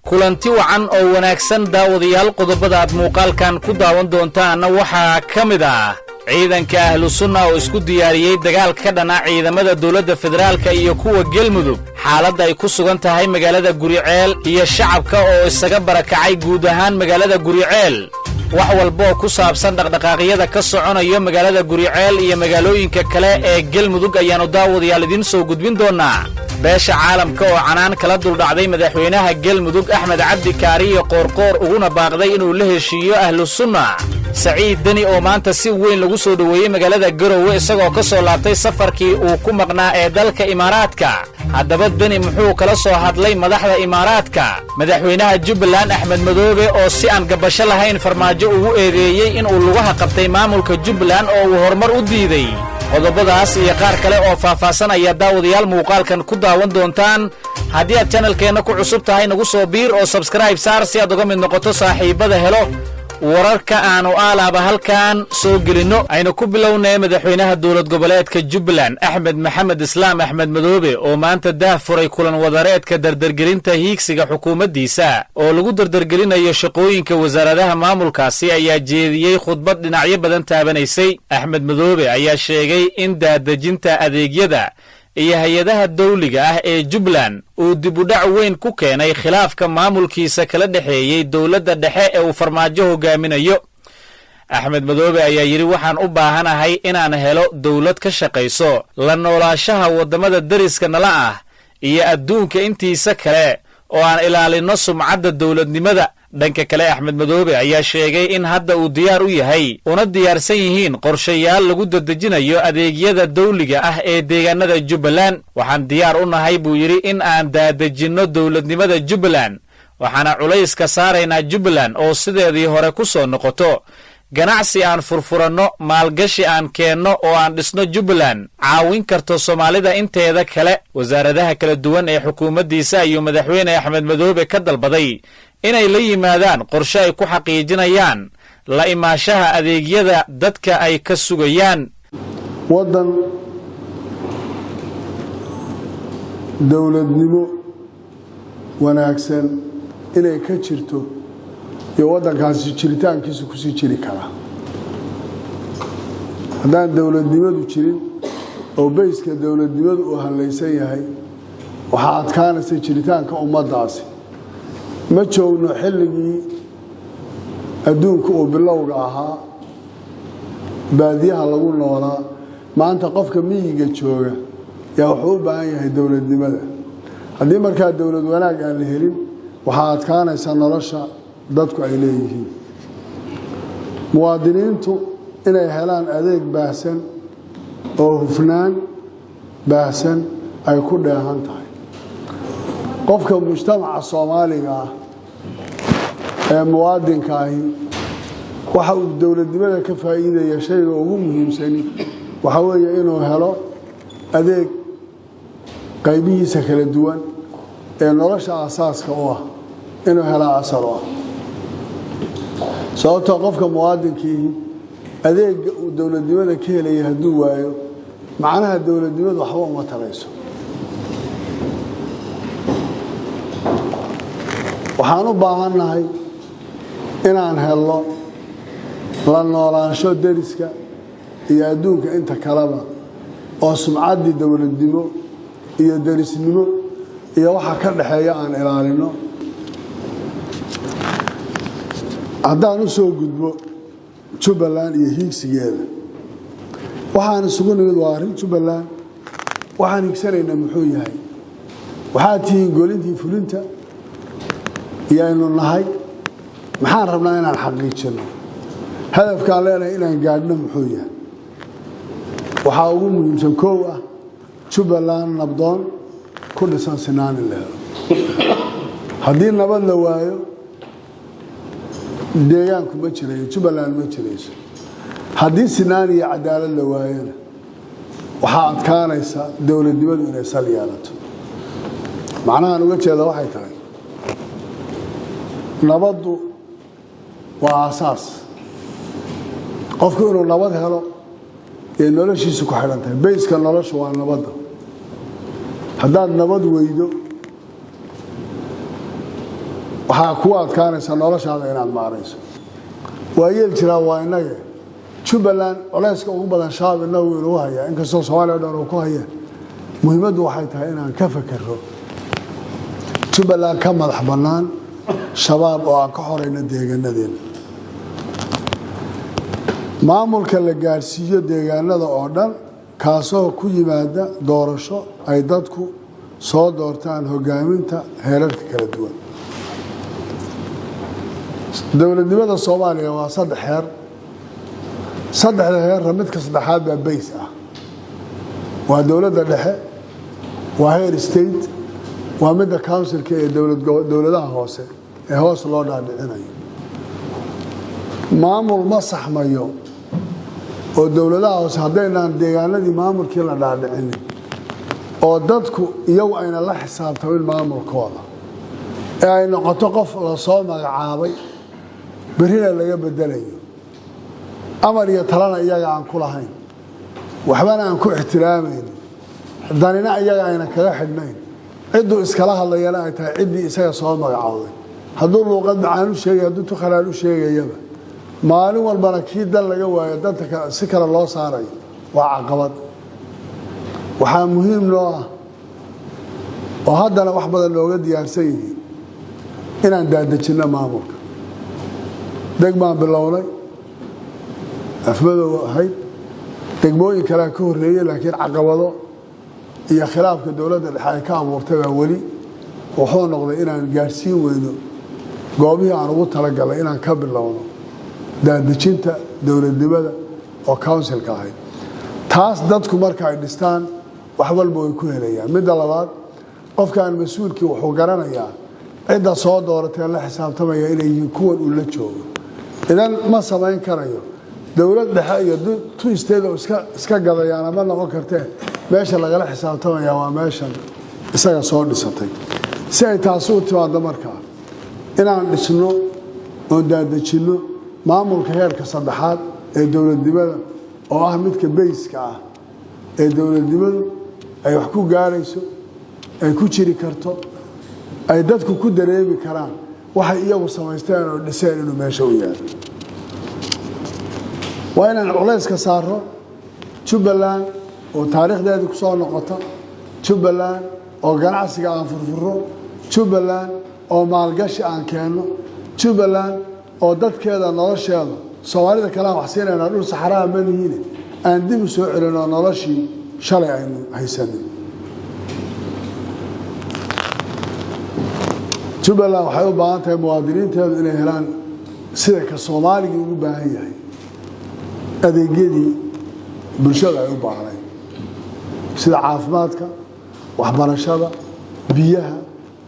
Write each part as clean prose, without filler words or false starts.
kulanti wacan oo wanaagsan daawadayaal qodobada aad muuqaalkan ku daawan doontaan waxaa ka mid ah ciidanka ahlu sunna oo isku diyaariyay dagaal ka dhana ciidamada dawladda federaalka iyo kuwa galmudug xaaladda ay ku sugan tahay magaalada Guriceel iyo shacabka oo isaga barakacay guud ahaan magaalada Guriceel wax walba oo ku saabsan dhaqdhaqaaqyada ka soconaya magaalada Guriceel iyo magaalooyinka kale ee galmudug ayaanu daawadayaal idin soo gudbin doonaa beesha caalamka oo canaan kala duldhacday madaxweynaha galmudug Axmed Cabdi Kaariye Qoorqoor uguna baaqday inuu la heshiiyo ahlu sunna Saciid Dani oo maanta si weyn lagu soo dhaweeyay magaalada Garowe isagoo ka soo laabtay safarkii uu ku maqnaa ee dalka Imaaraadka haddaba Dani muxuu kala soo hadlay madaxda Imaaraadka madaxweynaha Jubbaland Axmed Madoobe oo si aan gabasho lahayn farmaajo ugu eedeeyay in uu lugaha qabtay maamulka Jubbaland oo uu horumar u diiday qodobadaas iyo qaar kale oo faahfaahsan ayaa daawadayaal muuqaalkan ku daawan doontaan haddii aad channelkeena ku cusub tahay nagu soo biir oo subscribe saar si aad uga mid noqoto saaxiibada helo wararka aanu aalaaba halkan soo gelino aynu ku bilownay madaxweynaha dawlad goboleedka Jubbaland Axmed Maxamed Islaam Axmed Madoobe oo maanta daahfuray kulan wadareedka dardargelinta hiigsiga xukuumaddiisa oo lagu dardargelinayo shaqooyinka wasaaradaha maamulkaasi ayaa jeediyay khudbad dhinacyo badan taabanaysay Axmed Madoobe ayaa sheegay in daadejinta adeegyada iyo hay'adaha dawliga ah ee Jubbaland uu dib u dhac weyn ku keenay khilaafka maamulkiisa kala dhaxeeyay dawladda dhexe ee uu farmaajo hogaaminayo Axmed Madoobe ayaa yiri waxaan u baahanahay inaan helo dawlad ka shaqayso la noolaanshaha wadamada dariska nala ah iyo adduunka intiisa kale oo aan ilaalino sumcadda dawladnimada dhanka kale Axmed Madoobe ayaa sheegay in hadda uu diyaar u yahay una diyaarsan yihiin qorshayaal lagu dadejinayo adeegyada dawliga ah ee deegaanada Jubbaland waxaan diyaar u nahay buu yiri in aan daadejinno dawladnimada Jubbaland waxaana culays ka saaraynaa Jubbaland oo sideedii hore ku soo noqoto ganacsi aan furfuranno maalgashi aan keenno oo aan dhisno Jubbaland caawin karto Soomaalida inteeda kale wasaaradaha kala duwan ee xukuumaddiisa iyo madaxweyne Axmed Madoobe ka dalbaday inay la yimaadaan qorshe ay ku xaqiijinayaan la imaashaha adeegyada dadka ay ka sugayaan wadan dawladnimo wanaagsan inay ka jirto iyo wadankaasi jiritaankiisa ku sii jiri kara haddaan dawladnimadu jirin oo bayska dawladnimadu uu halaysan yahay waxaa adkaanaysa jiritaanka ummaddaasi ma joogno xilligii adduunka oo bilowga ahaa baadiyaha lagu noolaa maanta qofka miyiga jooga yaa wuxuu u baahan yahay dawladnimada haddii markaa dawlad wanaag aan la helin waxaa adkaanaysa nolosha dadku ay leeyihiin muwaadiniintu inay helaan adeeg baahsan oo hufnaan baahsan ay ku dheehan tahay qofka mujtamaca Soomaaliga ah ee muwaadinka ahi waxa uu dawladnimada ka faa'iideeyo shayga ugu muhiimsan waxa weeye inuu helo adeeg qaybihiisa kala duwan ee nolosha asaaska u ah inuu helo asal u ah sababtoo qofka muwaadinkii adeega uu dawladnimada ka helaya hadduu waayo macnaha dawladnimadu waxba uma tarayso waxaan u baahannahay inaan helno la noolaansho dariska iyo adduunka inta kaleba oo sumcaddii dawladnimo iyo darisnimo iyo waxa ka dhaxeeya aan ilaalino haddaan u soo gudbo Jubbaland iyo hiigsigeeda waxaan isugu nimid waa arrin Jubbaland waxaan higsanaynaa muxuu yahay waxaa tihiin golintii fulinta yaanu nahay maxaan rabnaa inaan xaqiijino hadafkaan leenahay inaan gaadhno muxuu yahay waxaa ugu muhiimsan koow ah Jubbaland nabdoon ku dhisan sinaan in la helo haddii nabad la waayo deegaanku ma jirayo Jubbaland ma jirayso haddii sinaan iyo cadaalad la waayana waxaa adkaanaysa dawladnimadu inay sal yeelato macnahan uga jeeda waxay tahay nabaddu waa asaas qofku inuu nabad helo ee noloshiisu ku xidhan tahay bayska noloshu waa nabadda haddaad nabad weydo waxaa ku adkaanaysa noloshaada inaad maarayso waa yeel jiraa waa inaga Jubbaland culayska ugu badan shabaab inagu inuu hayaa inkastoo Soomaaliya dhan uu ku haya muhiimaddu waxay tahay inaan ka fakaro Jubbaland ka madax bannaan shabaab oo aan ka horeyna deegaanadeena maamulka la gaarsiiyo deegaanada oo dhan kaasoo ku yimaada doorasho ay dadku soo doortaan hogaaminta heerarka kala duwan dowladnimada Soomaaliya waa saddex heer saddexda heer midka saddexaad baa base ah waa dowladda dhexe waa heer state waa midda councilka ee dowladaha hoose ee hoos loo dhaadhicinayo maamul ma saxmayo oo dowladaha hoose haddaynaan deegaanadii maamulkii la dhaadhicinin oo dadku iyagu ayna la xisaabtamin maamulkooda ee ay noqoto qof la soo magacaabay berina laga bedelayo amar iyo talana iyaga aan ku lahayn waxbana aan ku ixtiraamaynin danina iyaga ayna kaga xidhnayn cidduu iskala hadlayana ay tahay ciddii isaga soo magacaabay hadduu luuqad macaan u sheegay hadduu tukhalaan u sheegayaba maalin walbana kii dan laga waayo danta si kale loo saarayo waa caqabad waxaa muhiim noo ah oo haddana wax badan looga diyaarsan yihiin inaan daadejinno maamulka degmaan bilownay afmadow ahayd degmooyin kalea ka horreeyey laakiin caqabado iyo khilaafka dowladda dhexe ay ka abuurtay baa weli wuxuu noqday inaan gaarsiin weyno goobihii aan ugu talagalay inaan ka bilowno daadejinta dowladnimada oo councilka ahayd taas dadku marka ay dhistaan wax walba way ku helayaan midda labaad qofkaan mas-uulkii wuxuu garanayaa cidda soo dooratee la xisaabtamaya inay yihiin kuwan uu la joogo idan ma samayn karayo dowlad dhexe iyo tu isteed oo iska gadayaan ama noqon kartee meesha lagala xisaabtamaya waa meeshan isaga soo dhisatay si ay taasi u timaado markaa inaan dhisno oo daadejinno maamulka heerka saddexaad ee dowladnimada oo ah midka bayska ah ee dowladnimadu ay wax ku gaarayso ay ku jiri karto ay dadku ku dareemi karaan waxay iyagu samaysteen oo dhiseen inuu meesha u yaalo waa inaan culayska saaro Jubbaland oo taariikhdeeda ku soo noqota Jubbaland oo ganacsiga aan furfuro Jubbaland oo maalgashi aan keeno Jubbaland oo dadkeeda nolosheeda Soomaalida kala wax siinayna dhul saxaraa ma yihiin aan dib u soo celino noloshii shalay aynu haysanay Jubbaland waxay u baahan tahay muwaadiniinteedu inay helaan sida ka Soomaaliga ugu baahan yahay adeegyadii bulshada ay u baahnay sida caafimaadka waxbarashada biyaha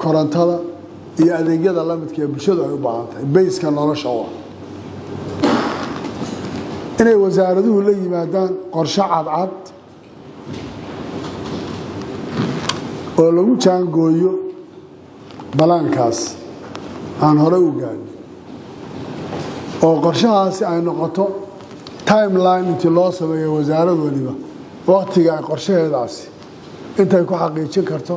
korontada iyo adeegyada la midka ee bulshada ay u baahan tahay bayska nolosha waa inay wasaaraduhu la yimaadaan qorshe cadcad oo lagu jaangooyo balaankaas aan hore u gaadhin oo qorshahaasi ay noqoto timeline intii loo sameeyo wasaarad waliba waqtiga ay qorshaheedaasi intay ku xaqiijin karto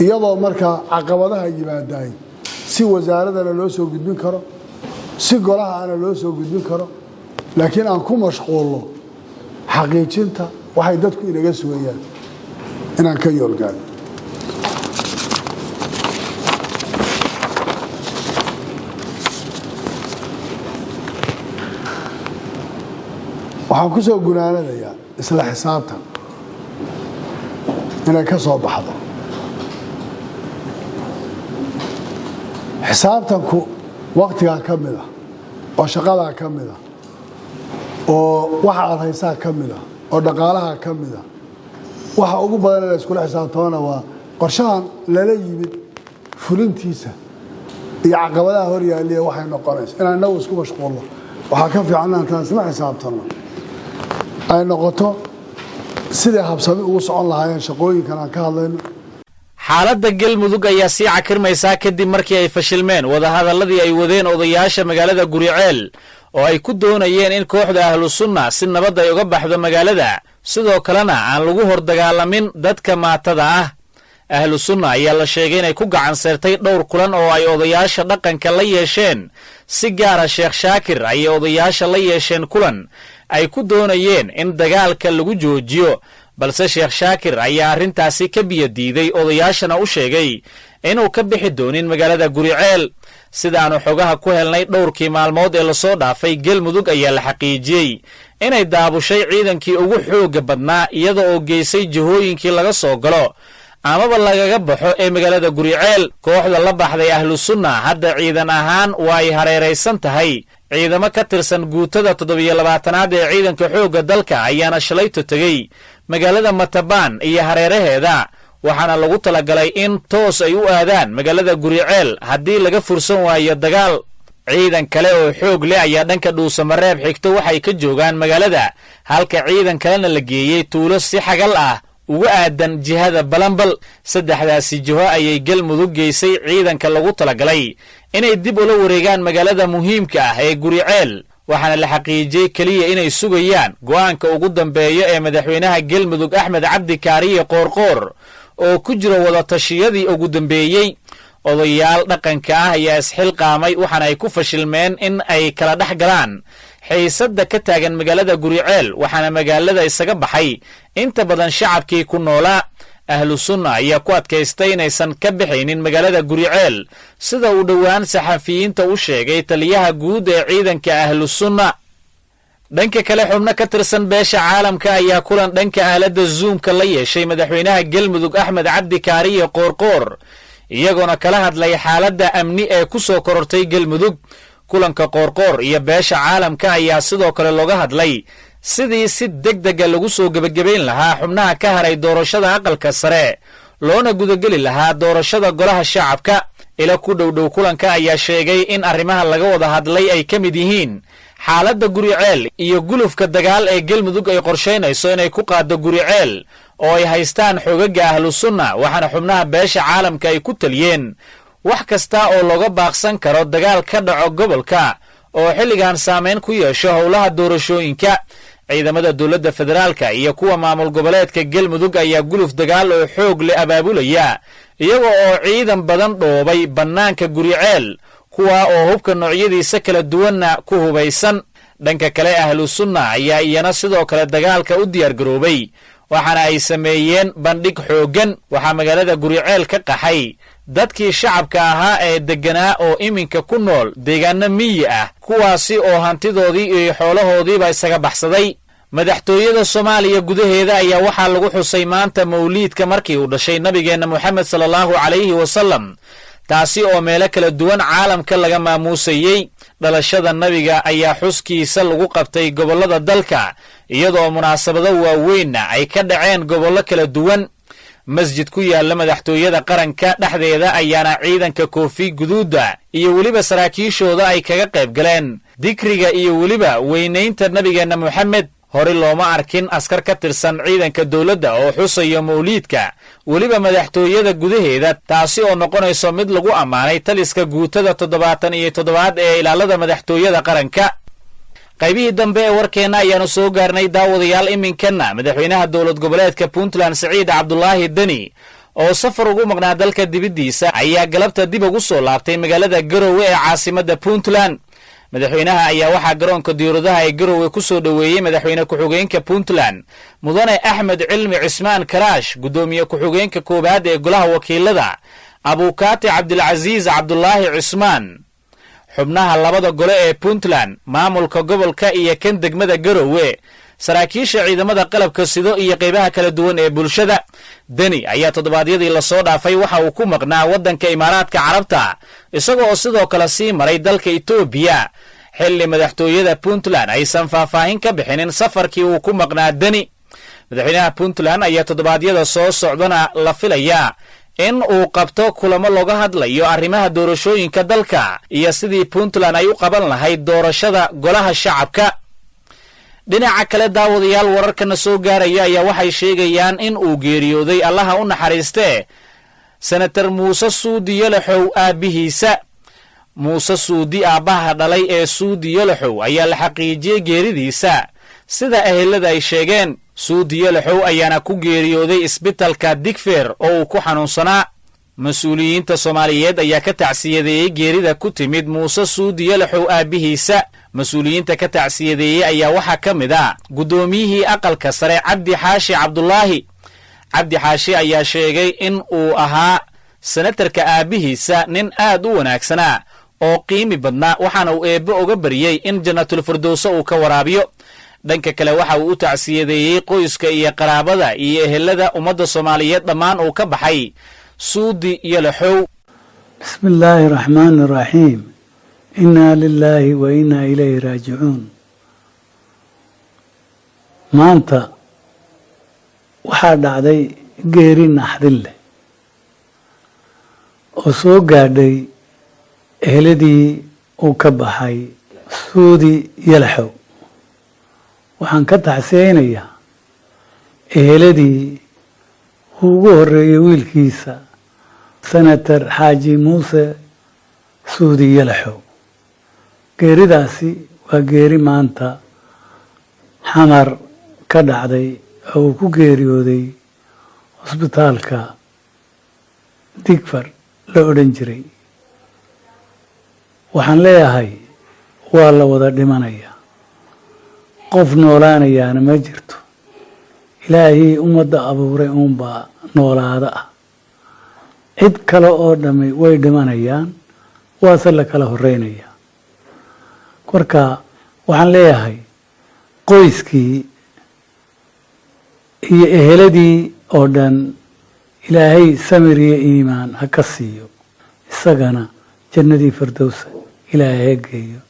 iyadoo markaa caqabadaha yimaadaay si wasaaradana loo soo gudbin karo si golaha ana loo soo gudbin karo laakiin aan ku mashquulno xaqiijinta waxay dadku inaga sugayaan inaan ka yoolgaano waxaan ku soo gunaanadayaa isla xisaabtan inay ka soo baxdo xisaabtanku waqtigaa ka mid ah oo shaqadaa ka mid ah oo waxa aad haysaa ka mid ah oo dhaqaalaha ka mid ah waxa ugu badan ee la iskula xisaabtamana waa qorshahan lala yimid fulintiisa iyo caqabadaha hor yaaliya waxay noqonaysa inaan inagu isku mashquulno waxaa ka fiican inaan taas la xisaabtanno ay noqoto sidii habsami ugu socon lahaayeen shaqooyinkan aan ka hadlayno xaaladda galmudug ayaa sii cakirmaysaa kadib markii ay fashilmeen wadahadalladii ay wadeen odayaasha magaalada Guriceel oo ay ku doonayeen in kooxda ahlu sunna si nabad ay uga baxdo magaalada sidoo kalena aan lagu hor dagaalamin dadka maatada ah ahlu sunna ayaa la sheegay inay ku gacan seertay dhowr kulan oo ay odayaasha dhaqanka la yeesheen si gaara sheekh shaakir ayay odayaasha la yeesheen kulan ay ku doonayeen in dagaalka lagu joojiyo balse sheekh shaakir ayaa arrintaasi ka biyo diiday odayaashana u sheegay inuu ka bixi doonin magaalada guriceel sidaannu xogaha ku helnay dhowrkii maalmood ee lasoo dhaafay galmudug ayaa la xaqiijiyey inay daabushay ciidankii ugu xoogga badnaa iyada oo geysay jihooyinkii laga soo galo amaba lagaga baxo ee magaalada guriceel kooxda la baxday ahlu sunna hadda ciidan ahaan waa ay hareeraysan tahay ciidamo ka tirsan guutada 7labaatanaad ee ciidanka xoogga dalka ayaana shalayto tegey magaalada matabaan iyo hareeraheeda waxaana lagu talagalay in toos ay u aadaan magaalada guriceel haddii laga fursan waayo dagaal ciidan kale oo xoog leh ayaa dhanka dhuusamareeb xigto waxay ka joogaan magaalada halka ciidan kalena la geeyey tuulo si xagal ah uga aadan jihada balambal saddexdaasi jiho ayay galmudug geysay ciidanka lagu talagalay inay dib ula wareegaan magaalada muhiimka ah ee guriceel waxaana la xaqiijiyey keliya inay sugayaan go'aanka ugu dambeeya ee madaxweynaha galmudug axmed cabdi kaariye qoorqoor oo ku jiro wadatashyadii ugu dambeeyey odayaal dhaqanka ah ayaa isxilqaamay waxaana ay ku fashilmeen in ay kala dhex galaan xiisadda ka taagan magaalada guriceel waxaana magaalada isaga baxay inta badan shacabkii ku noolaa ahlu sunna ayaa ku adkaystay inaysan ka bixaynin magaalada guriceel sida uu dhowaan saxafiyiinta u sheegay taliyaha guud ee ciidanka ahlu sunna dhanka kale xubno ka tirsan beesha caalamka ayaa kulan dhanka aaladda zuumka la yeeshay madaxweynaha galmudug axmed cabdi kaariye qoorqoor iyagoona kala hadlay xaaladda amni ee ku soo korortay galmudug kulanka qoorqoor iyo beesha caalamka ayaa sidoo kale looga hadlay sidii si degdega lagu soo gebagabayn lahaa xubnaha ka haray doorashada aqalka sare loona gudageli lahaa doorashada golaha shacabka ila ku dhowdhow kulanka ayaa sheegay in arrimaha laga wada hadlay ay ka mid yihiin xaaladda guriceel iyo gulufka dagaal ee galmudug ay qorshaynayso inay ku qaaddo guriceel oo ay haystaan xoogaga ahlu sunna waxaana xubnaha beesha caalamka ay ku taliyeen wax kasta oo looga baaqsan karo dagaal ka dhaco gobolka oo xilligan saamayn ku yeesho howlaha doorashooyinka ciidamada dowladda federaalka iyo kuwa maamul goboleedka galmudug ayaa guluf dagaal oo xoog leh abaabulaya iyaga oo ciidan badan dhoobay bannaanka guriceel kuwa oo hubka noocyadiisa kala duwanna ku hubaysan dhanka kale ahlu sunna ayaa iyana sidoo kale dagaalka u diyaargaroobay waxaana ay sameeyeen bandhig xooggan waxaa magaalada guriceel ka qaxay dadkii shacabka ahaa ee degganaa oo iminka ku nool deegaanno miyi ah kuwaasi oo hantidoodii iyo xoolahoodiiba isaga baxsaday madaxtooyada soomaaliya gudaheeda ayaa waxaa lagu xusay maanta mawliidka markii uu dhashay nabigeenna moxamed sallallahu calayhi wasallam taasi oo meelo kala duwan caalamka laga maamuusayey dhalashada nabiga ayaa xuskiisa lagu qabtay gobollada dalka iyadoo munaasabado waaweynna ay ka dhaceen gobollo kala duwan masjid ku yaalla madaxtooyada qaranka dhexdeeda ayaana ciidanka koofi guduudda iyo weliba saraakiishooda ay kaga qayb galeen dikriga iyo weliba weynaynta nabigeenna moxamed hore looma arkin askar ka tirsan ciidanka dowladda oo xusayo mawliidka weliba madaxtooyada gudaheeda taasi oo noqonayso mid lagu ammaanay taliska guutada 77 ee ilaalada madaxtooyada qaranka qaybihii dambe ee warkeenna ayaanu soo gaarnay daawadayaal iminkanna madaxweynaha dowlad goboleedka puntland siciid cabdulaahi deni oo safar ugu maqnaa dalka dibiddiisa ayaa galabta dib ugu soo laabtay magaalada garowe ee caasimadda puntland madaxweynaha ayaa waxaa garoonka diyaaradaha ee garowe ku soo dhoweeyey madaxweyne ku-xigeenka puntland mudane axmed cilmi cismaan karaash guddoomiye ku-xigeenka koowaad ee golaha wakiilada abuukaati cabdilcasiis cabdulaahi cismaan xubnaha labada gole ee puntland maamulka gobolka iyo kan degmada garowe saraakiisha ciidamada qalabka sido iyo qaybaha kala duwan ee bulshada deni ayaa toddobaadyadii lasoo dhaafay waxa uu ku maqnaa waddanka imaaraadka carabta isaga oo sidoo kale sii maray dalka etoobiya xilli madaxtooyada puntland aysan faahfaahin ka bixinin safarkii uu ku maqnaa deni madaxweynaha puntland ayaa toddobaadyada soo socdana la filayaa in uu qabto kulamo looga hadlayo arrimaha doorashooyinka dalka iyo sidii puntland ay u qaban lahayd doorashada golaha shacabka dhinaca kale daawadayaal wararkana soo gaaraya ayaa waxay sheegayaan in uu geeriyooday allaha u naxariistee senatar muuse suudi yalaxow aabbihiisa muuse suudi aabbaha dhalay ee suudi yalaxow ayaa la xaqiijiyey geeridiisa sida ehelada ay sheegeen suudi yalaxow ayaana ku geeriyooday isbitalka digfeer oo uu ku xanuunsanaa. mas-uuliyiinta soomaaliyeed ayaa ka tacsiyadeeyey geerida ku timid muuse suudi yalaxow aabbihiisa. mas-uuliyiinta ka tacsiyadeeyey ayaa waxaa ka mid ah guddoomiyihii aqalka sare cabdi xaashi cabdulaahi. cabdi xaashi ayaa sheegay in uu ahaa senatarka aabbihiisa nin aad u wanaagsanaa oo qiimi badnaa, waxaana uu eebbe uga baryey in jannatulfirdowsa uu ka waraabiyo. dhanka kale waxa uu u tacsiyadeeyey qoyska iyo qaraabada iyo ehelada ummadda soomaaliyeed dhammaan uu ka baxay suudi yalaxow. bismi illaahi raxmaani iraxiim. innaa lilaahi wa innaa ilayhi raajicuun. maanta waxaa dhacday geeri naxdin leh oo soo gaadhay eheladii uu ka baxay suudi yalaxow. waxaan ka tacsiyeynayaa eheladii uu ugu horreeyey wiilkiisa senator xaaji muuse suudi yalaxow. geeridaasi waa geeri maanta xamar ka dhacday oo uu ku geeriyooday hosbitaalka digfar la odhan jiray. waxaan leeyahay waa la wada dhimanaya, qof noolaanayaana ma jirto. ilaahii ummadda abuuray uunbaa noolaada ah. cid kale oo dhammi way dhimanayaan, waase la kala horreynaya. marka waxaan leeyahay qoyskii iyo eheladii oo dhan ilaahay samir iyo iimaan ha ka siiyo, isagana jannadii firdowsa ilaahay ha geeyo.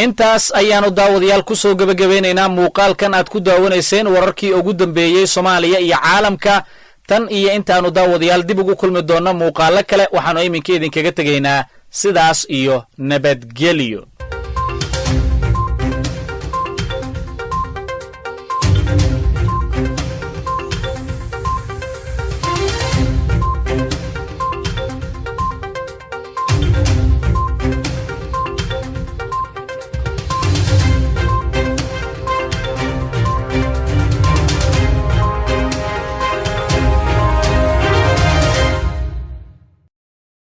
intaas ayaannu daawadayaal ku soo gebagabeynaynaa muuqaalkan aad ku daawanayseen wararkii ugu dambeeyey Soomaaliya iyo caalamka. tan iyo intaannu daawadayaal dib ugu kulmi doonno muuqaallo kale, waxaannu iminka idinkaga tegaynaa sidaas iyo nabadgelyo.